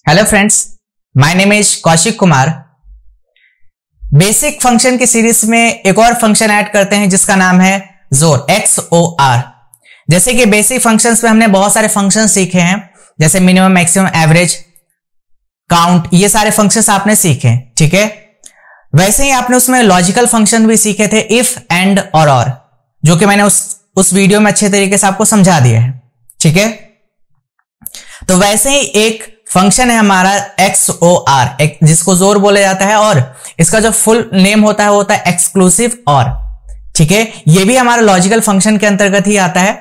Hello friends, my name is Kaushik Kumar. Basic function की series में एक और फंक्शन ऐड करते हैं जिसका नाम है जोर, XOR। जैसे कि बेसिक फंक्शंस में हमने बहुत सारे फंक्शन सीखे हैं, जैसे मिनिमम, मैक्सिमम, एवरेज, काउंट, ये सारे फंक्शंस आपने सीखे, ठीक है। वैसे ही आपने उसमें लॉजिकल फंक्शन भी सीखे थे, इफ, एंड और, जो कि मैंने उस वीडियो में अच्छे तरीके से आपको समझा दिया है, ठीक है। तो वैसे ही एक फंक्शन है हमारा XOR, जिसको जोर बोला जाता है, और इसका जो फुल नेम होता है वो होता है एक्सक्लूसिव और, ठीक है। ये भी हमारा लॉजिकल फंक्शन के अंतर्गत ही आता है।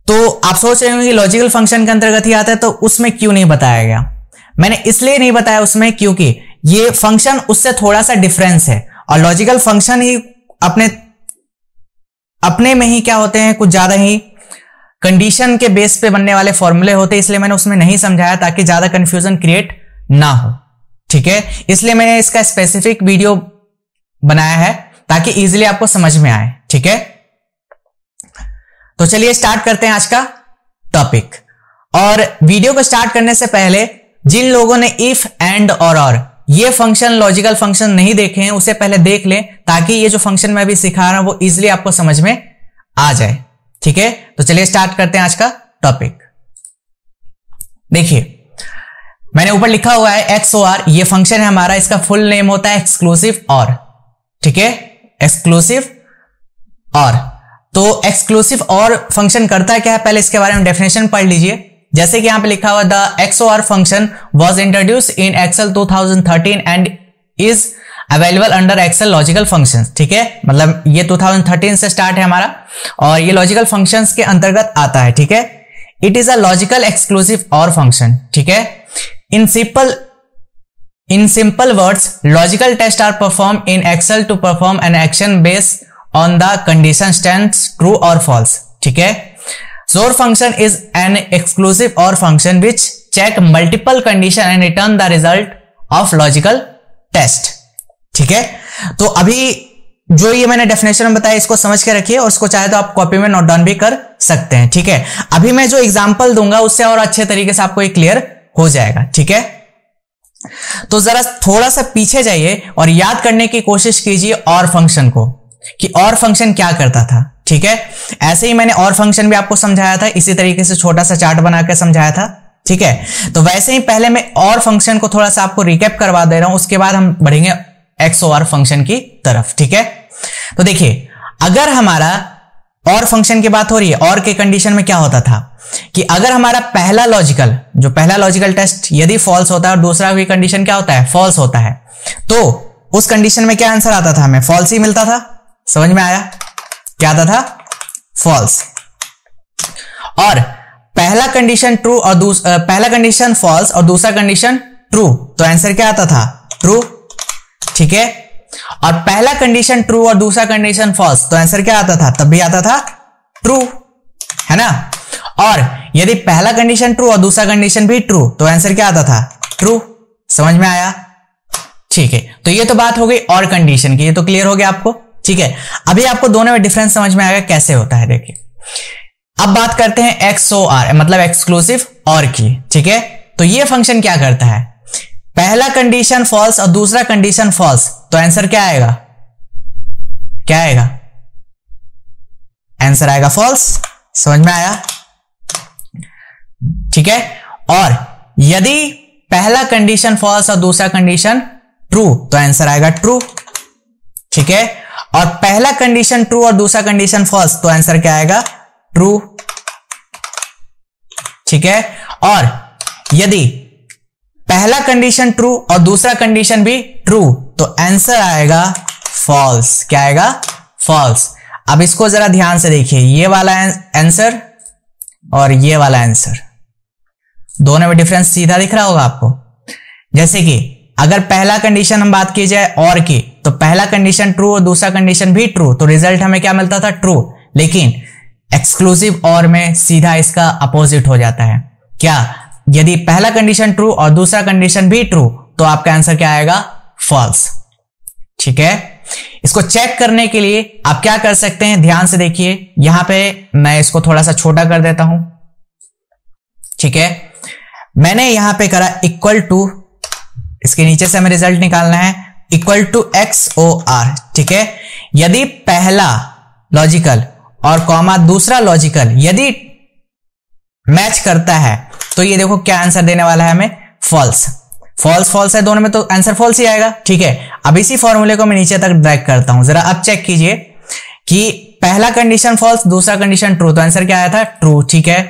तो आप सोच रहे होंगे कि लॉजिकल फंक्शन के अंतर्गत ही आता है तो उसमें क्यों नहीं बताया गया। मैंने इसलिए नहीं बताया उसमें क्योंकि ये फंक्शन उससे थोड़ा सा डिफरेंस है, और लॉजिकल फंक्शन ही अपने में ही क्या होते हैं, कुछ ज्यादा ही कंडीशन के बेस पे बनने वाले फॉर्मूले होते हैं, इसलिए मैंने उसमें नहीं समझाया ताकि ज्यादा कंफ्यूजन क्रिएट ना हो, ठीक है। इसलिए मैंने इसका स्पेसिफिक वीडियो बनाया है ताकि इजीली आपको समझ में आए, ठीक है। तो चलिए स्टार्ट करते हैं आज का टॉपिक। और वीडियो को स्टार्ट करने से पहले जिन लोगों ने इफ, एंड और ये फंक्शन, लॉजिकल फंक्शन नहीं देखे हैं, उसे पहले देख लें ताकि ये जो फंक्शन मैं अभी सिखा रहा हूं वो इजीली आपको समझ में आ जाए, ठीक है। तो चलिए स्टार्ट करते हैं आज का टॉपिक। देखिए, मैंने ऊपर लिखा हुआ है XOR, ये फंक्शन है हमारा, इसका फुल नेम होता है एक्सक्लूसिव और, ठीक है, एक्सक्लूसिव और। तो एक्सक्लूसिव और फंक्शन करता क्या है, पहले इसके बारे में डेफिनेशन पढ़ लीजिए। जैसे कि यहां पे लिखा हुआ, the XOR function was introduced in Excel 2013 and is available under Excel logical functions, ठीक है। मतलब ये 2013 से स्टार्ट है हमारा और ये लॉजिकल फंक्शंस के अंतर्गत आता है, ठीक है। It is a logical exclusive or function, ठीक है। In simple words, logical test are perform in Excel to perform an action based on the condition stands true or false, ठीक है। XOR function is an exclusive or function which check multiple condition and return the result of logical test, ठीक है। तो अभी जो ये मैंने definition में बताया इसको समझ के रखिए, और इसको चाहे तो आप कॉपी में नोट डाउन भी कर सकते हैं, ठीक है। अभी मैं जो एग्जांपल दूंगा उससे और अच्छे तरीके से आपको ये क्लियर हो जाएगा, ठीक है। तो जरा थोड़ा सा पीछे जाइए और याद करने की कोशिश कीजिए और फंक्शन को, कि और फंक्शन क्या करता था, ठीक है। ऐसे ही मैंने और फंक्शन भी आपको समझाया था, इसी तरीके से छोटा सा चार्ट बनाकर समझाया था, ठीक है। तो वैसे ही पहले मैं और फंक्शन को थोड़ा सा आपको रिकैप करवा दे रहा हूं, उसके बाद हम बढ़ेंगे XOR फंक्शन की तरफ, ठीक है। तो देखिए, अगर हमारा और फंक्शन की बात हो रही है, और के कंडीशन में क्या होता था कि अगर हमारा पहला लॉजिकल टेस्ट यदि फॉल्स होता है और दूसरा भी कंडीशन क्या होता है, फॉल्स होता है, तो उस कंडीशन में क्या आंसर आता था, हमें फॉल्स ही मिलता था। समझ में आया? क्या आता था? फॉल्स। और पहला कंडीशन ट्रू और पहला कंडीशन फॉल्स और दूसरा कंडीशन ट्रू, तो आंसर क्या आता था? ट्रू, ठीक है। और पहला कंडीशन ट्रू और दूसरा कंडीशन फॉल्स, तो आंसर क्या आता था? तब भी आता था ट्रू, है ना। और यदि पहला कंडीशन ट्रू और दूसरा कंडीशन भी ट्रू, तो आंसर क्या आता था? ट्रू। समझ में आया? ठीक है। तो ये तो बात हो गई और कंडीशन की, ये तो क्लियर हो गया आपको, ठीक है। अभी आपको दोनों में डिफरेंस समझ में आएगा कैसे होता है। देखिए, अब बात करते हैं XOR, मतलब एक्सक्लूसिव और की, ठीक है। तो ये फंक्शन क्या करता है, पहला कंडीशन फॉल्स और दूसरा कंडीशन फॉल्स, तो आंसर क्या आएगा? क्या आएगा? आंसर आएगा फॉल्स। समझ में आया? ठीक है। और यदि पहला कंडीशन फॉल्स और दूसरा कंडीशन ट्रू, तो आंसर आएगा ट्रू, ठीक है। और पहला कंडीशन ट्रू और दूसरा कंडीशन फॉल्स, तो आंसर क्या आएगा? ट्रू, ठीक है। और यदि पहला कंडीशन ट्रू और दूसरा कंडीशन भी ट्रू, तो आंसर आएगा फॉल्स। क्या आएगा? फॉल्स। अब इसको जरा ध्यान से देखिए, ये वाला आंसर और ये वाला आंसर, दोनों में डिफरेंस सीधा दिख रहा होगा आपको। जैसे कि अगर पहला कंडीशन हम बात की जाए और की, तो पहला कंडीशन ट्रू और दूसरा कंडीशन भी ट्रू, तो रिजल्ट हमें क्या मिलता था? ट्रू। लेकिन एक्सक्लूसिव और में सीधा इसका अपोजिट हो जाता है। क्या? यदि पहला कंडीशन ट्रू और दूसरा कंडीशन भी ट्रू, तो आपका आंसर क्या आएगा? फॉल्स, ठीक है। इसको चेक करने के लिए आप क्या कर सकते हैं, ध्यान से देखिए। यहां पे मैं इसको थोड़ा सा छोटा कर देता हूं, ठीक है। मैंने यहां पे करा इक्वल टू, इसके नीचे से हमें रिजल्ट निकालना है, इक्वल टू XOR, ठीक है। यदि पहला लॉजिकल और कॉमा दूसरा लॉजिकल यदि मैच करता है तो ये देखो क्या आंसर देने वाला है हमें, फॉल्स। फॉल्स फॉल्स है दोनों में तो आंसर फॉल्स ही आएगा, ठीक है। अब इसी फॉर्मूले को मैं नीचे तक ड्रैग करता हूं, जरा अब चेक कीजिए कि पहला कंडीशन फॉल्स, दूसरा कंडीशन ट्रू, तो आंसर क्या आया था, ट्रू, ठीक है।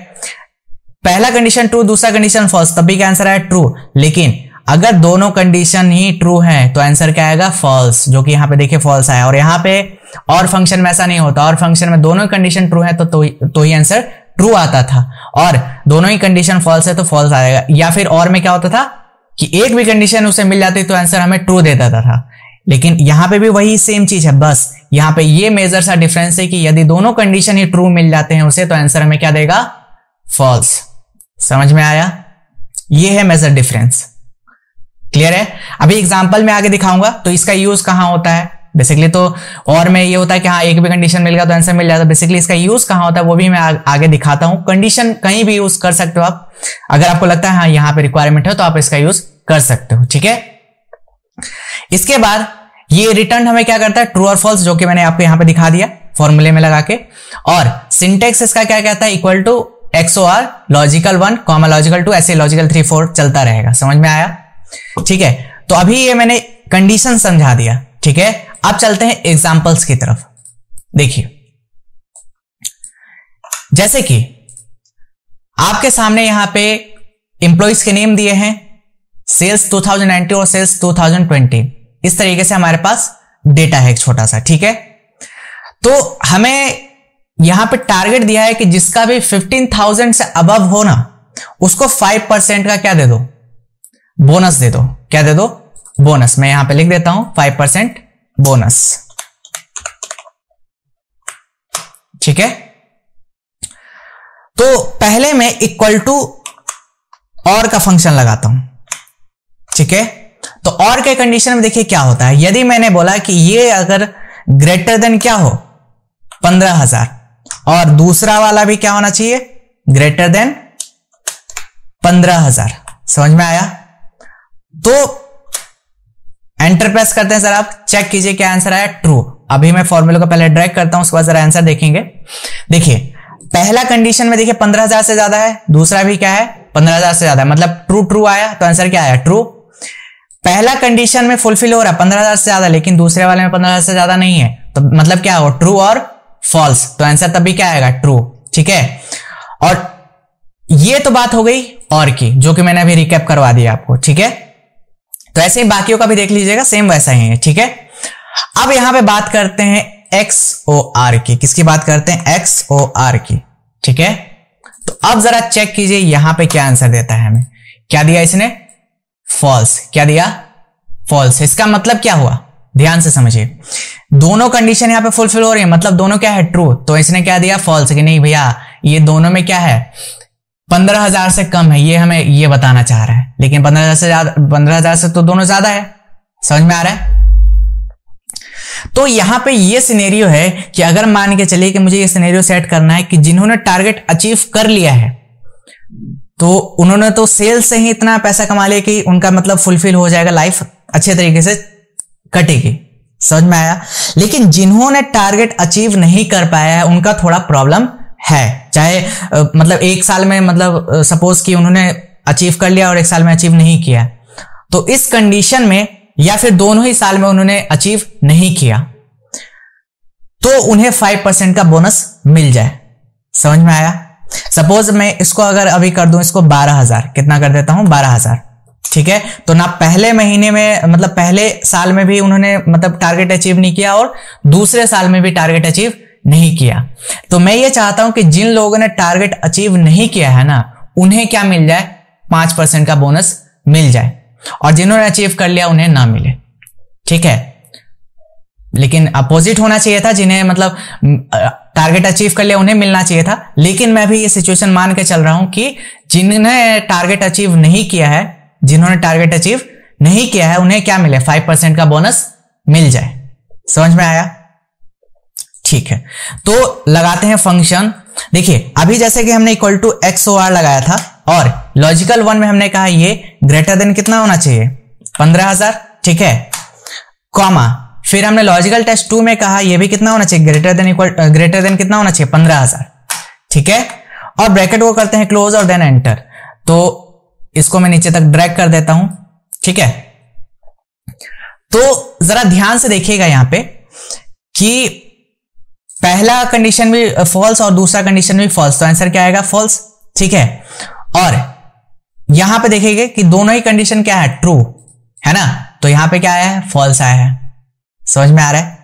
पहला कंडीशन ट्रू, दूसरा कंडीशन फॉल्स, तब भी क्या आंसर आया, ट्रू। लेकिन अगर दोनों कंडीशन ही ट्रू हैं तो आंसर क्या आएगा, फॉल्स, जो कि यहां पे देखिए फॉल्स आया। और यहां पे और फंक्शन में ऐसा नहीं होता, और फंक्शन में दोनों कंडीशन ट्रू है तो ही आंसर ट्रू आता था, और दोनों ही कंडीशन फॉल्स है तो फॉल्स आएगा। या फिर और में क्या होता था कि एक भी कंडीशन उसे मिल जाती तो आंसर हमें ट्रू दे देता था। लेकिन यहां पे भी वही सेम चीज है, बस यहां पे ये मेजर सा डिफरेंस है कि यदि दोनों कंडीशन ही ट्रू मिल जाते हैं उसे तो आंसर हमें क्या देगा, फॉल्स। समझ में आया, ये है मेजर डिफरेंस, क्लियर है। अभी एग्जांपल में आगे दिखाऊंगा तो इसका यूज कहां होता है बेसिकली, तो और में ये होता है कि हाँ एक भी कंडीशन मिल गया तो आंसर मिल जाता है। बेसिकली इसका यूज कहां होता है वो भी मैं आगे दिखाता हूं। कंडीशन कहीं भी यूज कर सकते हो आप, अगर आपको लगता है हाँ यहां पे रिक्वायरमेंट है तो आप इसका यूज कर सकते हो, ठीक है। इसके बाद ये रिटर्न हमें क्या करता है, ट्रू और फॉल्स, जो कि मैंने आपको यहां पे दिखा दिया फॉर्मूले में लगा के। और सिंटेक्स इसका क्या कहता है, equal to XOR logical 1 comma logical 2, ऐसे लॉजिकल 3 4 चलता रहेगा। समझ में आया, ठीक है। तो अभी ये मैंने कंडीशन समझा दिया, ठीक है। अब चलते हैं एग्जांपल्स की तरफ। देखिए जैसे कि आपके सामने यहां पे एम्प्लॉइज के नेम दिए हैं, सेल्स 2019 और सेल्स 2020, इस तरीके से हमारे पास डेटा है एक छोटा सा, ठीक है। तो हमें यहां पे टारगेट दिया है कि जिसका भी 15,000 से अबव हो ना उसको 5% का क्या दे दो, बोनस दे दो। क्या दे दो, बोनस। मैं यहां पे लिख देता हूं 5% बोनस, ठीक है। तो पहले मैं इक्वल टू और का फंक्शन लगाता हूं, ठीक है। तो और के कंडीशन में देखिए क्या होता है, यदि मैंने बोला कि ये अगर ग्रेटर देन क्या हो 15,000 और दूसरा वाला भी क्या होना चाहिए, ग्रेटर देन 15,000। समझ में आया, तो एंटर प्रेस करते हैं, सर आप चेक कीजिए क्या आंसर आया, ट्रू। अभी मैं फॉर्मूले को पहले ड्रैग करता हूं, उसके बाद जरा आंसर देखेंगे। देखिए पहला कंडीशन में देखिए 15,000 से ज्यादा है, दूसरा भी क्या है 15,000 से ज्यादा है, मतलब ट्रू ट्रू आया, तो आंसर क्या आया, ट्रू। पहला कंडीशन में फुलफिल हो रहा है 15,000 से ज्यादा, लेकिन दूसरे वाले में 15,000 से ज्यादा नहीं है, तो मतलब क्या हो, ट्रू और फॉल्स, तो आंसर तब भी क्या आएगा, ट्रू, ठीक है। और ये तो बात हो गई और की, जो कि मैंने अभी रिकैप करवा दिया आपको, ठीक है। तो ऐसे ही बाकियों का भी देख लीजिएगा, सेम वैसा ही है, ठीक है। अब यहां पे बात करते हैं XOR की, किसकी बात करते हैं, XOR की, ठीक है। तो अब जरा चेक कीजिए यहां पे क्या आंसर देता है हमें, क्या दिया इसने, फॉल्स। क्या दिया, फॉल्स। इसका मतलब क्या हुआ, ध्यान से समझिए, दोनों कंडीशन यहां पे फुलफिल हो रही है, मतलब दोनों क्या है, ट्रू। तो इसने क्या दिया, फॉल्स, कि नहीं भैया ये दोनों में क्या है, 15,000 से कम है, ये हमें ये बताना चाह रहा है। लेकिन 15,000 से ज्यादा, 15,000 से तो दोनों ज्यादा है। समझ में आ रहा है। तो यहां पे ये सिनेरियो है कि अगर मान के चलिए कि मुझे ये सिनेरियो सेट करना है कि जिन्होंने टारगेट अचीव कर लिया है तो उन्होंने तो सेल्स से ही इतना पैसा कमा लिया कि उनका मतलब फुलफिल हो जाएगा, लाइफ अच्छे तरीके से कटेगी। समझ में आया। लेकिन जिन्होंने टारगेट अचीव नहीं कर पाया है उनका थोड़ा प्रॉब्लम है, चाहे मतलब एक साल में, मतलब सपोज कि उन्होंने अचीव कर लिया और एक साल में अचीव नहीं किया, तो इस कंडीशन में या फिर दोनों ही साल में उन्होंने अचीव नहीं किया तो उन्हें 5% का बोनस मिल जाए। समझ में आया। सपोज मैं इसको अगर अभी कर दूं, इसको 12,000, कितना कर देता हूं, 12,000, ठीक है। तो ना पहले महीने में, मतलब पहले साल में भी उन्होंने मतलब टारगेट अचीव नहीं किया और दूसरे साल में भी टारगेट अचीव नहीं किया। तो मैं ये चाहता हूं कि जिन लोगों ने टारगेट अचीव नहीं किया है ना, उन्हें क्या मिल जाए, 5% का बोनस मिल जाए, और जिन्होंने अचीव कर लिया उन्हें ना मिले, ठीक है। लेकिन अपोजिट होना चाहिए था, जिन्हें मतलब टारगेट अचीव कर लिया उन्हें मिलना चाहिए था। लेकिन मैं भी ये सिचुएशन मान के चल रहा हूं कि जिन्होंने टारगेट अचीव नहीं किया है, जिन्होंने टारगेट अचीव नहीं किया है उन्हें क्या मिले, 5% का बोनस मिल जाए। समझ में आया, ठीक है। तो लगाते हैं फंक्शन। देखिए अभी जैसे कि हमने इक्वल टू XOR लगाया था और लॉजिकल 1 में हमने कहा ये ग्रेटर देन कितना होना चाहिए 15,000, ठीक है, कॉमा फिर हमने लॉजिकल टेस्ट 2 में कहा ये भी कितना होना चाहिए ग्रेटर देन कितना होना चाहिए 15,000, ठीक है, और ब्रैकेट को करते हैं क्लोज और देन एंटर। तो इसको मैं नीचे तक ड्रैग कर देता हूं, ठीक है। तो जरा ध्यान से देखिएगा यहां पे कि पहला कंडीशन भी फॉल्स और दूसरा कंडीशन भी फॉल्स, तो आंसर क्या आएगा फॉल्स, ठीक है। और यहां पे देखिएगा कि दोनों ही कंडीशन क्या है ट्रू है ना, तो यहां पे क्या आया है फॉल्स आया है, समझ में आ रहा है,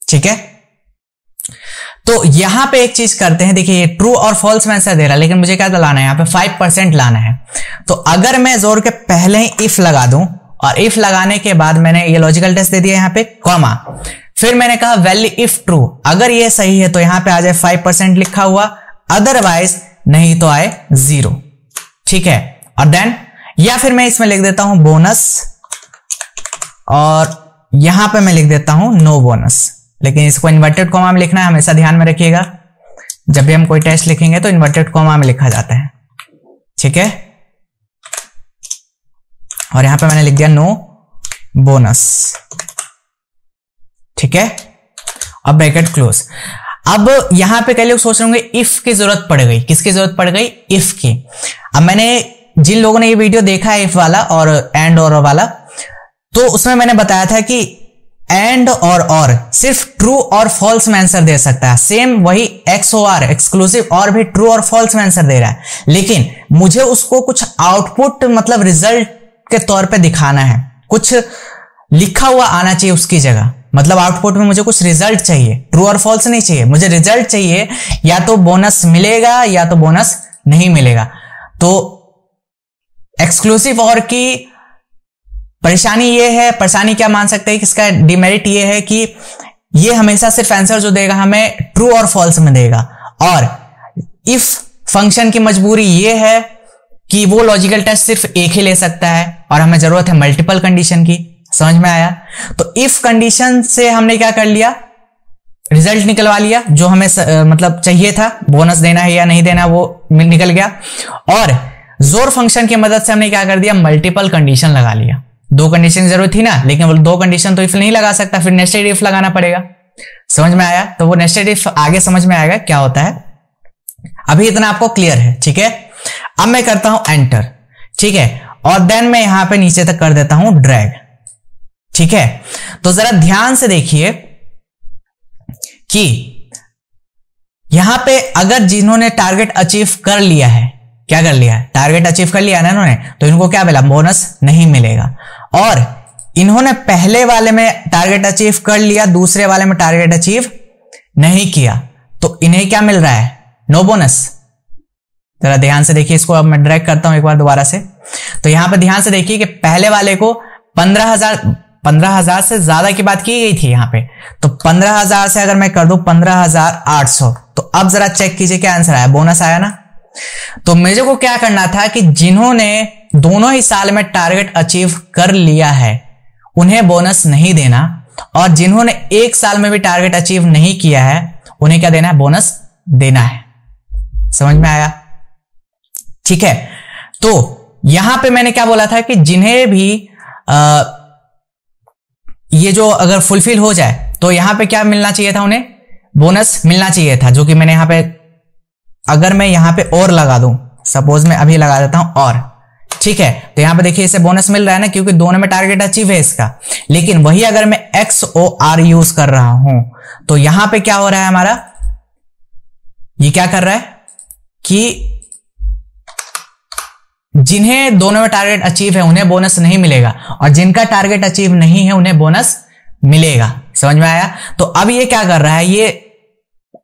ठीक है। तो यहां पे एक चीज करते हैं, देखिए ये ट्रू और फॉल्स में आंसर दे रहा है, लेकिन मुझे क्या लाना है यहाँ पे 5% लाना है। तो अगर मैं जोर के पहले ही इफ लगा दूं और इफ लगाने के बाद मैंने ये लॉजिकल टेस्ट दे दिया यहाँ पे कॉमा, फिर मैंने कहा वैल्यू इफ ट्रू, अगर ये सही है तो यहां पे आ जाए 5% लिखा हुआ, अदरवाइज नहीं तो आए 0, ठीक है। और देन या फिर मैं इसमें लिख देता हूं बोनस और यहां पे मैं लिख देता हूं नो बोनस, लेकिन इसको इन्वर्टेड कॉमा में लिखना है, हमेशा ध्यान में रखिएगा, जब भी हम कोई टेस्ट लिखेंगे तो इन्वर्टेड कॉमा में लिखा जाता है, ठीक है। और यहां पे मैंने लिख दिया नो बोनस, ठीक है, अब ब्रैकेट क्लोज। अब यहां पे कई लोग सोच रहे होंगे इफ की जरूरत पड़ गई, किसकी जरूरत पड़ गई इफ की। अब मैंने जिन लोगों ने ये वीडियो देखा है इफ वाला और एंड और वाला, तो उसमें मैंने बताया था कि एंड और सिर्फ ट्रू और फॉल्स में आंसर दे सकता है, सेम वही XOR एक्सक्लूसिव और भी ट्रू और फॉल्स में आंसर दे रहा है, लेकिन मुझे उसको कुछ आउटपुट मतलब रिजल्ट के तौर पे दिखाना है, कुछ लिखा हुआ आना चाहिए उसकी जगह, मतलब आउटपुट में मुझे कुछ रिजल्ट चाहिए, ट्रू और फॉल्स नहीं चाहिए, मुझे रिजल्ट चाहिए, या तो बोनस मिलेगा या तो बोनस नहीं मिलेगा। तो एक्सक्लूसिव और की परेशानी ये है, परेशानी क्या मान सकते हैं कि इसका डिमेरिट ये है कि ये हमेशा सिर्फ आंसर जो देगा हमें ट्रू और फॉल्स में देगा, और इफ फंक्शन की मजबूरी ये है कि वो लॉजिकल टेस्ट सिर्फ एक ही ले सकता है और हमें जरूरत है मल्टीपल कंडीशन की, समझ में आया। तो इफ कंडीशन से हमने क्या कर लिया, रिजल्ट निकलवा लिया जो हमें मतलब चाहिए था, बोनस देना है या नहीं देना वो निकल गया, और जोर फंक्शन की मदद से हमने क्या कर दिया मल्टीपल कंडीशन लगा लिया। दो कंडीशन की जरूरत थी ना, लेकिन वो दो कंडीशन तो इफ नहीं लगा सकता, फिर नेस्टेड इफ लगाना पड़ेगा, समझ में आया। तो वो नेस्टेड इफ आगे समझ में आएगा क्या होता है, अभी इतना आपको क्लियर है, ठीक है। अब मैं करता हूं एंटर, ठीक है, और देन मैं यहां पे नीचे तक कर देता हूं ड्रैग, ठीक है। तो जरा ध्यान से देखिए कि यहां पे अगर जिन्होंने टारगेट अचीव कर लिया है, क्या कर लिया है, टारगेट अचीव कर लिया ना इन्होंने, तो इनको क्या मिला, बोनस नहीं मिलेगा। और इन्होंने पहले वाले में टारगेट अचीव कर लिया, दूसरे वाले में टारगेट अचीव नहीं किया, तो इन्हें क्या मिल रहा है, नो बोनस। जरा ध्यान से देखिए इसको, अब मैं ड्रैग करता हूं एक बार दोबारा से। तो यहां पर ध्यान से देखिए कि पहले वाले को 15,000 से ज्यादा की बात की गई थी यहां पे, तो 15,000 से अगर मैं कर दूं 15,800, तो अब जरा चेक कीजिए क्या आंसर आया, बोनस आया ना। तो मुझे को क्या करना था कि जिन्होंने दोनों ही साल में टारगेट अचीव कर लिया है उन्हें बोनस नहीं देना, और जिन्होंने एक साल में भी टारगेट अचीव नहीं किया है उन्हें क्या देना है, बोनस देना है, समझ में आया, ठीक है। तो यहां पे मैंने क्या बोला था कि जिन्हें भी ये जो अगर फुलफिल हो जाए तो यहां पे क्या मिलना चाहिए था, उन्हें बोनस मिलना चाहिए था, जो कि मैंने यहां पे, अगर मैं यहां पे और लगा दूं, सपोज मैं अभी लगा देता हूं और, ठीक है, तो यहां पे देखिए इसे बोनस मिल रहा है ना, क्योंकि दोनों में टारगेट अचीव है इसका। लेकिन वही अगर मैं XOR यूज कर रहा हूं तो यहां पे क्या हो रहा है हमारा, ये क्या कर रहा है कि जिन्हें दोनों में टारगेट अचीव है उन्हें बोनस नहीं मिलेगा, और जिनका टारगेट अचीव नहीं है उन्हें बोनस मिलेगा, समझ में आया। तो अब ये क्या कर रहा है, ये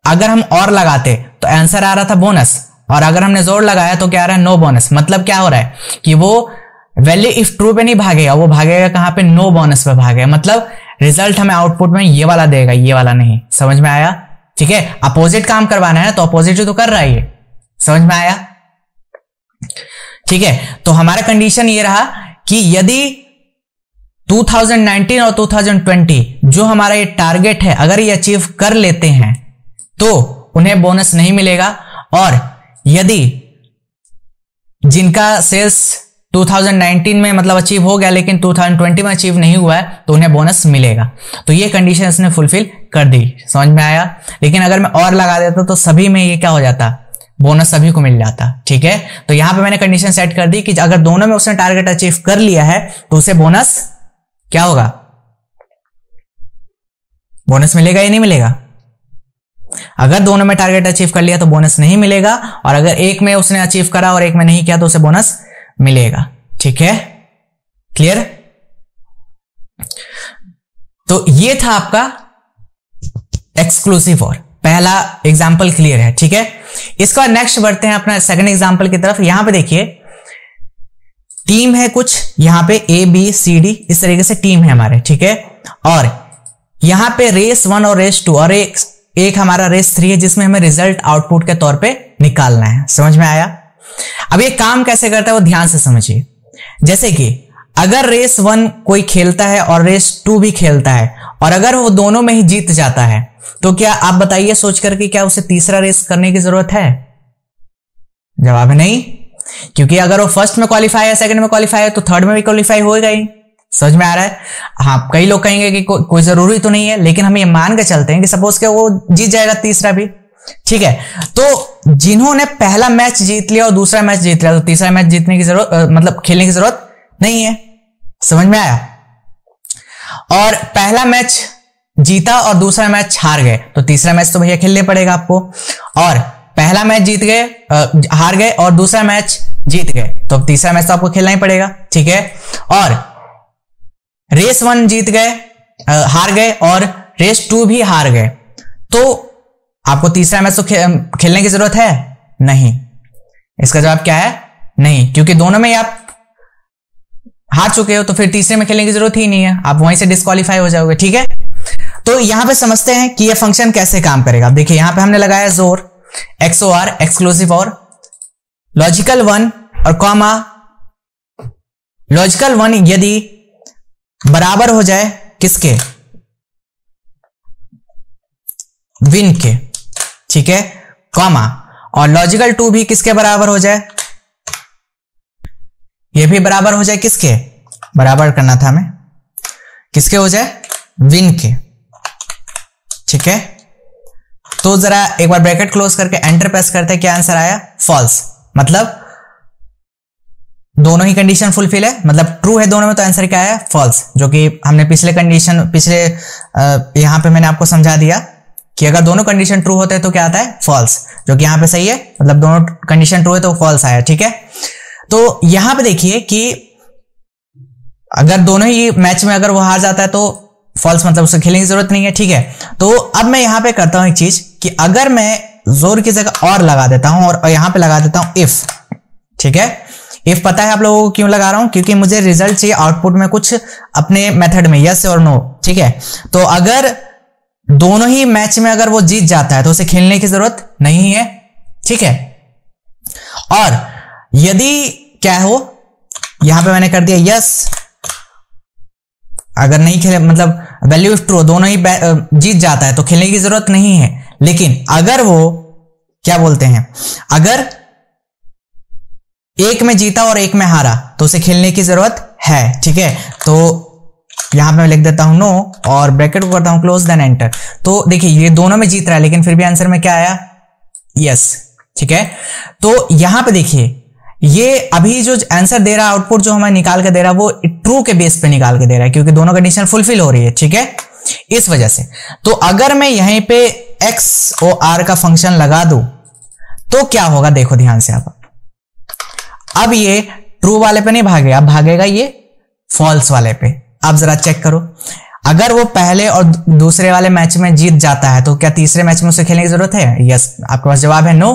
अगर हम और लगाते तो आंसर आ रहा था बोनस, और अगर हमने जोर लगाया तो क्या आ रहा है, नो बोनस। मतलब क्या हो रहा है कि वो वैल्यू इफ ट्रू पे नहीं भागेगा, वो भागेगा कहां पे, नो बोनस पे भागेगा। मतलब रिजल्ट हमें आउटपुट में ये वाला देगा, ये वाला नहीं, समझ में आया, ठीक है। अपोजिट काम करवाना है तो अपोजिट तो कर रहा है ये, समझ में आया, ठीक है। तो हमारा कंडीशन ये रहा कि यदि 2019 और 2020 जो हमारा ये टारगेट है अगर ये अचीव कर लेते हैं तो उन्हें बोनस नहीं मिलेगा, और यदि जिनका सेल्स 2019 में मतलब अचीव हो गया लेकिन 2020 में अचीव नहीं हुआ है तो उन्हें बोनस मिलेगा। तो ये कंडीशन इसने फुलफिल कर दी, समझ में आया। लेकिन अगर मैं और लगा देता तो सभी में ये क्या हो जाता, बोनस सभी को मिल जाता, ठीक है। तो यहां पे मैंने कंडीशन सेट कर दी कि अगर दोनों में उसने टारगेट अचीव कर लिया है तो उसे बोनस क्या होगा, बोनस मिलेगा या नहीं मिलेगा। अगर दोनों में टारगेट अचीव कर लिया तो बोनस नहीं मिलेगा, और अगर एक में उसने अचीव करा और एक में नहीं किया तो उसे बोनस मिलेगा, ठीक है, क्लियर। तो ये था आपका एक्सक्लूसिव और, पहला एग्जाम्पल क्लियर है, ठीक है। इसका नेक्स्ट बढ़ते हैं अपना सेकंड एग्जाम्पल की तरफ। यहां पे देखिए टीम है कुछ, यहां पे ए बी सी डी इस तरीके से टीम है हमारे, ठीक है। और यहां पे रेस 1 और रेस 2 और एक हमारा रेस 3 है जिसमें हमें रिजल्ट आउटपुट के तौर पे निकालना है, समझ में आया। अब ये काम कैसे करता है वो ध्यान से समझिए। जैसे कि अगर रेस 1 कोई खेलता है और रेस 2 भी खेलता है और अगर वो दोनों में ही जीत जाता है तो क्या आप बताइए सोच करके क्या उसे तीसरा रेस करने की जरूरत है? जवाब है नहीं, क्योंकि अगर वो फर्स्ट में क्वालिफाई है, सेकंड में क्वालिफाई है तो थर्ड में भी क्वालिफाई होएगा ही। समझ में आ रहा है। हाँ, कई लोग कहेंगे कि कोई जरूरी तो नहीं है, लेकिन हम ये मान के चलते हैं कि सपोज के वो जीत जाएगा तीसरा भी, ठीक है। तो जिन्होंने पहला मैच जीत लिया और दूसरा मैच जीत लिया तो तीसरा मैच जीतने की जरूरत मतलब खेलने की जरूरत नहीं है, समझ में आया। और पहला मैच जीता और दूसरा मैच हार गए तो तीसरा मैच तो भैया खेलने पड़ेगा आपको। और पहला मैच जीत गए, हार गए और दूसरा मैच जीत गए तो अब तीसरा मैच तो आपको खेलना ही पड़ेगा, ठीक है। और रेस 1 जीत गए, हार गए और रेस 2 भी हार गए तो आपको तीसरा मैच तो खेलने की जरूरत है नहीं। इसका जवाब क्या है? नहीं, क्योंकि दोनों में आप हार चुके हो तो फिर तीसरे में खेलने की जरूरत ही नहीं है, आप वहीं से डिस्क्वालीफाई हो जाओगे, ठीक है। तो यहां पे समझते हैं कि ये फंक्शन कैसे काम करेगा। देखिए यहां पे हमने लगाया जोर, XOR एक्सक्लूसिव और, लॉजिकल 1 और कॉमा। लॉजिकल 1 यदि बराबर हो जाए किसके, विन के, ठीक है, कॉमा। और लॉजिकल 2 भी किसके बराबर हो जाए, ये भी बराबर हो जाए किसके, बराबर करना था हमें, किसके हो जाए, विन के, ठीक है। तो जरा एक बार ब्रैकेट क्लोज करके एंटर प्रेस करते हैं, क्या आंसर आया, फॉल्स। मतलब दोनों ही कंडीशन फुलफिल है, मतलब ट्रू है दोनों में, तो आंसर क्या आया, फॉल्स। जो कि हमने पिछले यहां पे मैंने आपको समझा दिया कि अगर दोनों कंडीशन ट्रू होते हैं तो क्या आता है, फॉल्स। जो कि यहां पे सही है, मतलब दोनों कंडीशन ट्रू है तो फॉल्स आया, ठीक है। तो यहां पे देखिए कि अगर दोनों ही मैच में अगर वो हार जाता है तो फॉल्स, मतलब उसे खेलने की जरूरत नहीं है, ठीक है। तो अब मैं यहां पे करता हूं एक चीज कि अगर मैं जोर की जगह और लगा देता हूं और यहां पे लगा देता हूं इफ, ठीक है। इफ पता है आप लोगों को क्यों लगा रहा हूं, क्योंकि मुझे रिजल्ट चाहिए आउटपुट में कुछ अपने मेथड में, यस और नो, ठीक है। तो अगर दोनों ही मैच में अगर वो जीत जाता है तो उसे खेलने की जरूरत नहीं है, ठीक है। और यदि क्या हो, यहां पे मैंने कर दिया यस, अगर नहीं खेले मतलब वैल्यू इफ ट्रू, दोनों ही जीत जाता है तो खेलने की जरूरत नहीं है। लेकिन अगर वो क्या बोलते हैं, अगर एक में जीता और एक में हारा तो उसे खेलने की जरूरत है, ठीक है। तो यहां पे मैं लिख देता हूं नो और ब्रैकेट को करता हूं क्लोज, देन एंटर। तो देखिए ये दोनों में जीत रहा है लेकिन फिर भी आंसर में क्या आया, यस, ठीक है। तो यहां पे देखिए ये अभी जो आंसर दे रहा है, आउटपुट जो हमें निकाल के दे रहा है वो ट्रू के बेस पे निकाल के दे रहा है, क्योंकि दोनों कंडीशन फुलफिल हो रही है, ठीक है, इस वजह से। तो अगर मैं यहीं पे XOR का फंक्शन लगा दूं तो क्या होगा, देखो ध्यान से आप। अब ये ट्रू वाले पे नहीं भागेगा, अब भागेगा ये फॉल्स वाले पे। अब जरा चेक करो, अगर वो पहले और दूसरे वाले मैच में जीत जाता है तो क्या तीसरे मैच में उसे खेलने की जरूरत है, यस। आपके पास जवाब है नो,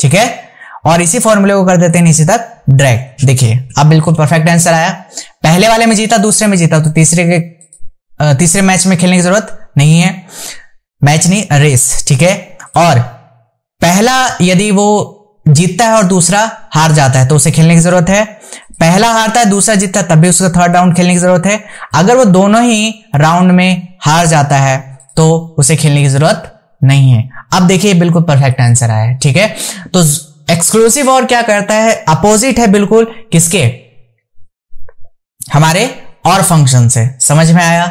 ठीक है। और इसी फॉर्मूले को कर देते हैं नीचे तक ड्रैग। देखिए अब बिल्कुल परफेक्ट आंसर आया, पहले वाले में जीता दूसरे में जीता तो तीसरे मैच में खेलने की जरूरत नहीं है, मैच नहीं रेस, ठीक है। और पहला यदि वो जीतता है और दूसरा हार जाता है तो उसे खेलने की जरूरत है, पहला हारता है दूसरा जीतता है तब भी उसको थर्ड राउंड खेलने की जरूरत है। अगर वो दोनों ही राउंड में हार जाता है तो उसे खेलने की जरूरत नहीं है। अब देखिए बिल्कुल परफेक्ट आंसर आया है, ठीक है। तो एक्सक्लूसिव और क्या करता है, अपोजिट है बिल्कुल किसके, हमारे और फंक्शन से। समझ में आया।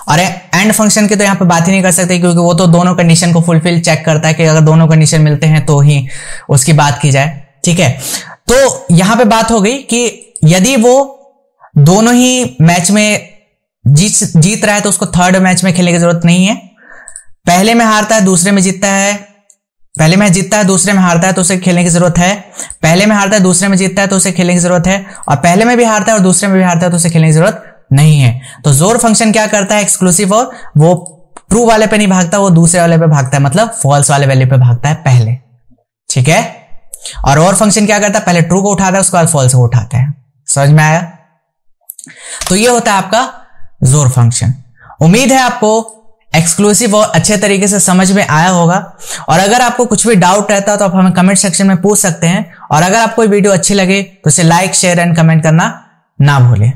और एंड फंक्शन की तो यहां पे बात ही नहीं कर सकते, क्योंकि वो तो दोनों कंडीशन को फुलफिल चेक करता है कि अगर दोनों कंडीशन मिलते हैं तो ही उसकी बात की जाए। ठीक है, तो यहां पे बात हो गई कि यदि वो दोनों ही मैच में जीत रहा है तो उसको थर्ड मैच में खेलने की जरूरत नहीं है। पहले में हारता है दूसरे में जीतता है, पहले में जीतता है दूसरे में हारता है तो उसे खेलने की जरूरत है। पहले में हारता है दूसरे में जीतता है तो उसे खेलने की जरूरत है। और पहले में भी हारता है और दूसरे में भी हारता है तो उसे खेलने की जरूरत नहीं है। तो जोर फंक्शन क्या करता है, एक्सक्लूसिव और वो ट्रू वाले पे नहीं भागता, वो दूसरे वाले पे भागता है, मतलब फॉल्स वाले वैल्यू पे भागता है पहले। ठीक है, और फंक्शन क्या करता है, पहले ट्रू को उठाता है उसके बाद फॉल्स को उठाता है। समझ में आया। तो ये होता है आपका जोर फंक्शन। उम्मीद है आपको एक्सक्लूसिव और अच्छे तरीके से समझ में आया होगा। और अगर आपको कुछ भी डाउट रहता है तो आप हमें कमेंट सेक्शन में पूछ सकते हैं। और अगर आपको वीडियो अच्छी लगे तो इसे लाइक, शेयर एंड कमेंट करना ना भूलें।